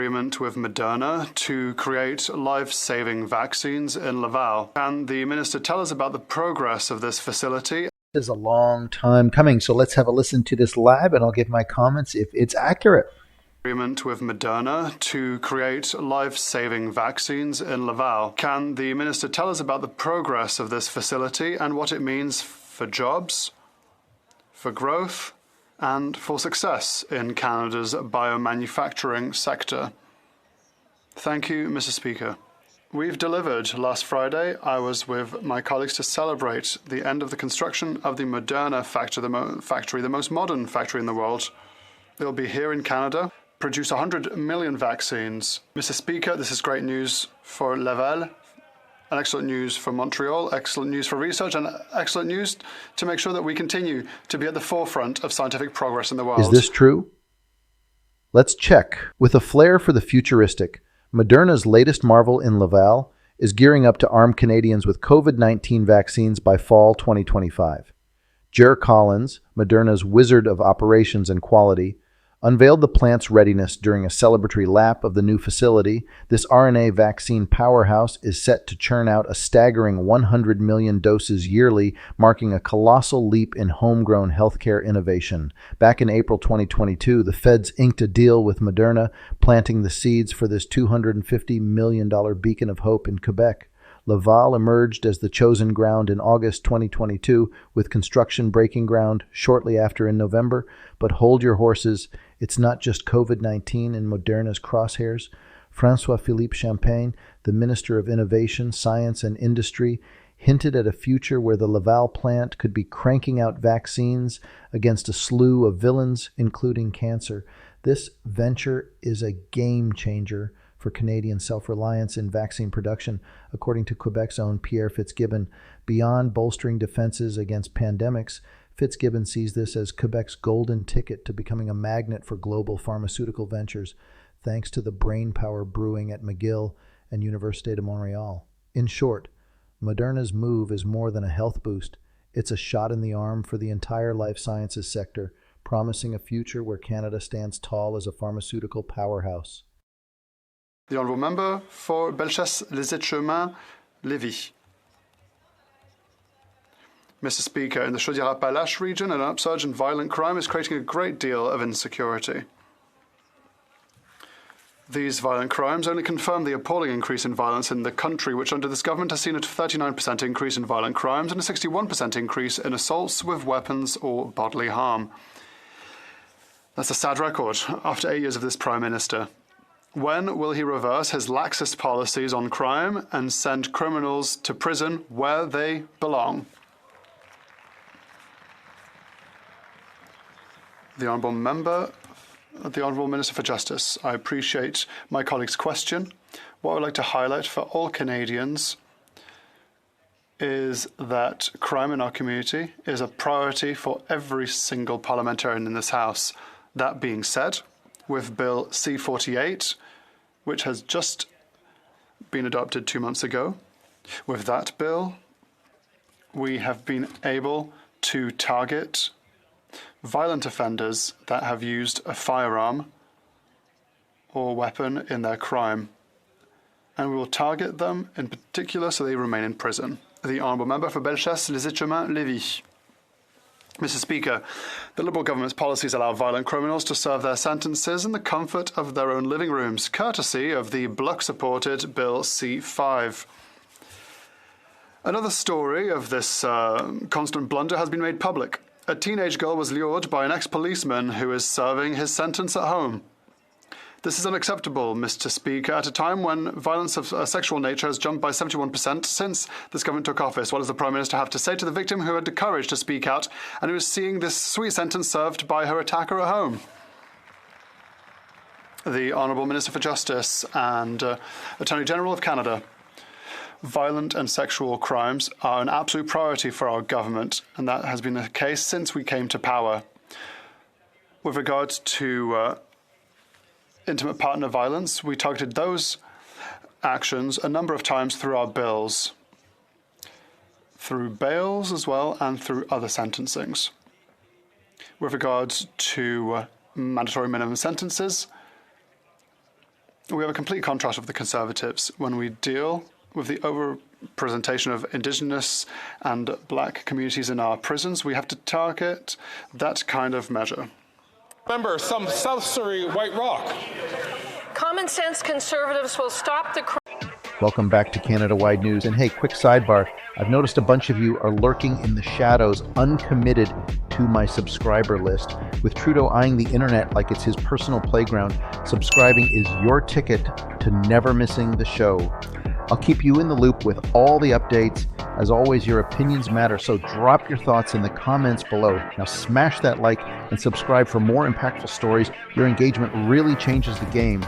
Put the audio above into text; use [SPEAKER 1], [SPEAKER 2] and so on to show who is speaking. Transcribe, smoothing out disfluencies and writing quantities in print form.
[SPEAKER 1] Agreement with Moderna to create life-saving vaccines in Laval. Can the minister tell us about the progress of this facility?
[SPEAKER 2] This is a long time coming, so let's have a listen to this live and I'll give my comments if it's accurate.
[SPEAKER 1] Agreement with Moderna to create life-saving vaccines in Laval. Can the minister tell us about the progress of this facility and what it means for jobs, for growth, and for success in Canada's biomanufacturing sector? Thank you, Mr. Speaker. We've delivered. Last Friday, I was with my colleagues to celebrate the end of the construction of the Moderna factory, the most modern factory in the world. It'll be here in Canada, produce 100 million vaccines. Mr. Speaker, this is great news for Laval, and excellent news for Montreal, excellent news for research, and excellent news to make sure that we continue to be at the forefront of scientific progress in the world.
[SPEAKER 2] Is this true? Let's check. With a flair for the futuristic, Moderna's latest marvel in Laval is gearing up to arm Canadians with COVID-19 vaccines by fall 2025. Jer Collins, Moderna's wizard of operations and quality, unveiled the plant's readiness during a celebratory lap of the new facility. This RNA vaccine powerhouse is set to churn out a staggering 100 million doses yearly, marking a colossal leap in homegrown healthcare innovation. Back in April 2022, the feds inked a deal with Moderna, planting the seeds for this $250 million beacon of hope in Quebec. Laval emerged as the chosen ground in August 2022, with construction breaking ground shortly after in November. But hold your horses, it's not just COVID-19 in Moderna's crosshairs. François-Philippe Champagne, the Minister of Innovation, Science and Industry, hinted at a future where the Laval plant could be cranking out vaccines against a slew of villains, including cancer. This venture is a game changer for Canadian self-reliance in vaccine production, according to Quebec's own Pierre Fitzgibbon. Beyond bolstering defenses against pandemics, Fitzgibbon sees this as Quebec's golden ticket to becoming a magnet for global pharmaceutical ventures, thanks to the brainpower brewing at McGill and Université de Montréal. In short, Moderna's move is more than a health boost. It's a shot in the arm for the entire life sciences sector, promising a future where Canada stands tall as a pharmaceutical powerhouse.
[SPEAKER 1] The Honourable Member for Bellechasse-les-Etchemins, Lévis. Mr. Speaker, in the Chaudière-Appalaches region, an upsurge in violent crime is creating a great deal of insecurity. These violent crimes only confirm the appalling increase in violence in the country, which under this government has seen a 39% increase in violent crimes and a 61% increase in assaults with weapons or bodily harm. That's a sad record after 8 years of this Prime Minister. When will he reverse his laxist policies on crime and send criminals to prison where they belong? The Honourable Minister for Justice. I appreciate my colleague's question. What I would like to highlight for all Canadians is that crime in our community is a priority for every single parliamentarian in this House. That being said, with Bill C-48, which has just been adopted 2 months ago. With that bill, we have been able to target violent offenders that have used a firearm or weapon in their crime. And we will target them in particular so they remain in prison. The Honourable Member for Bellechasse-les-Etchemins, Lévis. Mr. Speaker, the Liberal government's policies allow violent criminals to serve their sentences in the comfort of their own living rooms, courtesy of the Bloc-supported Bill C-5. Another story of this constant blunder has been made public. A teenage girl was lured by an ex-policeman who is serving his sentence at home. This is unacceptable, Mr. Speaker, at a time when violence of a sexual nature has jumped by 71% since this government took office. What does the Prime Minister have to say to the victim who had the courage to speak out and who is seeing this sweet sentence served by her attacker at home? The Honourable Minister for Justice and Attorney General of Canada. Violent and sexual crimes are an absolute priority for our government, and that has been the case since we came to power. With regards to intimate partner violence, we targeted those actions a number of times through our bills, through bails as well, and through other sentencings. With regards to mandatory minimum sentences, we have a complete contrast with the Conservatives when we deal with the overrepresentation of Indigenous and Black communities in our prisons. We have to target that kind of measure.
[SPEAKER 3] Member, some South Surrey White Rock.
[SPEAKER 4] Common sense Conservatives will stop the
[SPEAKER 2] Welcome back to Canada-Wide News. And hey, quick sidebar. I've noticed a bunch of you are lurking in the shadows, uncommitted to my subscriber list. With Trudeau eyeing the internet like it's his personal playground, subscribing is your ticket to never missing the show. I'll keep you in the loop with all the updates. As always, your opinions matter, so drop your thoughts in the comments below. Now smash that like and subscribe for more impactful stories. Your engagement really changes the game.